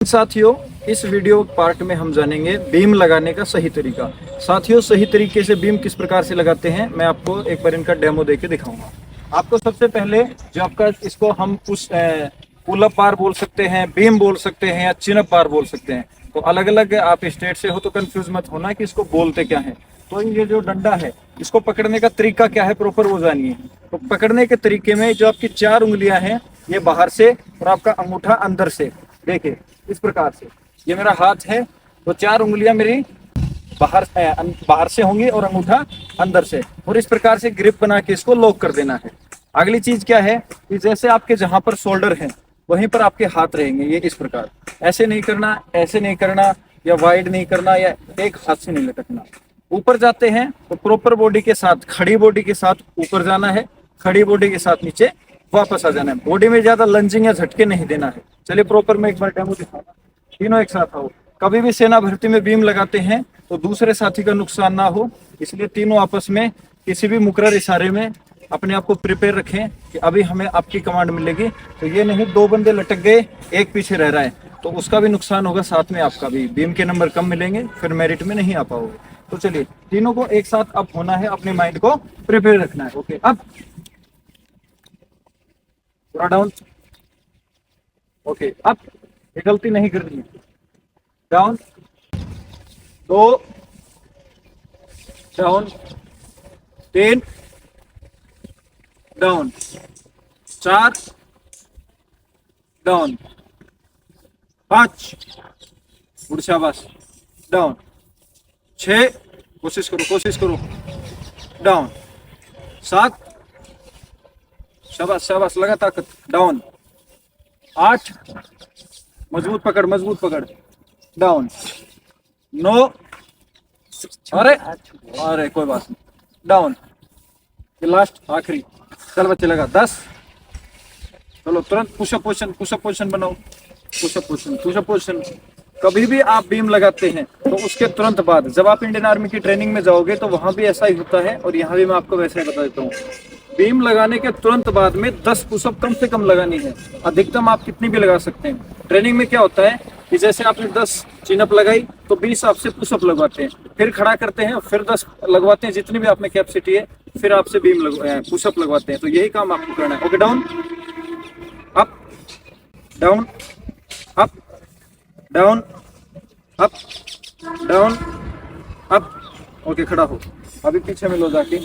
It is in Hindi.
साथियों, इस वीडियो पार्ट में हम जानेंगे बीम लगाने का सही तरीका। साथियों, सही तरीके से बीम किस प्रकार से लगाते हैं मैं आपको एक बार इनका डेमो देके दिखाऊंगा। आपको सबसे पहले जो आपका इसको हम पुल अप बार बोल सकते हैं, बीम बोल सकते हैं या चिन अप बार बोल सकते हैं। तो अलग अलग आप स्टेट से हो तो कंफ्यूज मत होना कि इसको बोलते क्या है। तो ये जो डंडा है इसको पकड़ने का तरीका क्या है प्रॉपर वो जानिए। तो पकड़ने के तरीके में जो आपकी 4 उंगलियां हैं ये बाहर से और आपका अंगूठा अंदर से, देखिए इस प्रकार से। ये मेरा हाथ है तो 4 उंगलियां मेरी बाहर से होंगी और अंगूठा अंदर से, और इस प्रकार से ग्रिप बना के इसको लॉक कर देना है। अगली चीज क्या है कि जैसे आपके जहां पर शोल्डर है वहीं पर आपके हाथ रहेंगे, ये इस प्रकार। ऐसे नहीं करना, ऐसे नहीं करना, या वाइड नहीं करना, या एक हाथ से नहीं लटकना। ऊपर जाते हैं तो प्रॉपर बॉडी के साथ, खड़ी बॉडी के साथ ऊपर जाना है, खड़ी बॉडी के साथ नीचे वापस आ जाना है। बॉडी में ज्यादा लंजिंग या झटके नहीं देना है। चलिए प्रॉपर में एक बार डेमो दिखाऊंगा। तीनों एक साथ आओ। कभी भी सेना भर्ती में बीम लगाते हैं तो दूसरे साथी का नुकसान ना हो, इसलिए तीनों आपस में किसी भी मुकर्रर इशारे में अपने आप को प्रिपेयर रखें कि अभी हमें आपकी कमांड मिलेगी। तो ये नहीं 2 बंदे लटक गए, एक पीछे रह रहा है तो उसका भी नुकसान होगा, साथ में आपका भी। बीम के नंबर कम मिलेंगे, फिर मेरिट में नहीं आ पाओगे। तो चलिए तीनों को एक साथ अप होना है, अपने माइंड को प्रिपेयर रखना है। ओके, अब थोड़ा डाउन। ओके, अब ये गलती नहीं करनी है। Down 2, down 3, down 4, down 5, good शाबाश, डाउन 6, कोशिश करो, डाउन 7, शाबाश शाबाश, लगा ताकत, डाउन 8, मजबूत पकड़, डाउन 9, अरे कोई बात नहीं, डाउन। ये लास्ट आखिरी, चल बच्चे लगा 10। चलो तुरंत पुशअप पोजीशन बनाओ। Pushup position. कभी भी आप बीम लगाते हैं तो उसके तुरंत बाद, जब आप इंडियन आर्मी की ट्रेनिंग में जाओगे तो वहां भी ऐसा ही होता है, और यहाँ भी मैं आपको वैसे ही बता देता हूँ। बीम लगाने के तुरंत बाद में 10 पुशअप कम से कम लगानी है। अधिकतम आप कितनी भी लगा सकते हैं। ट्रेनिंग में क्या होता है कि जैसे आपने 10 चिनअप लगाई तो 20 आपसे पुशअप लगवाते हैं, फिर खड़ा करते हैं, फिर 10 लगवाते हैं, जितनी भी आप में कैपेसिटी है, फिर आपसे पुशअप लगवाते हैं। तो यही काम आपको करना है। Okay, down up, down up, down up, down up. Okay, खड़ा हो। अभी पीछे में लो जाके।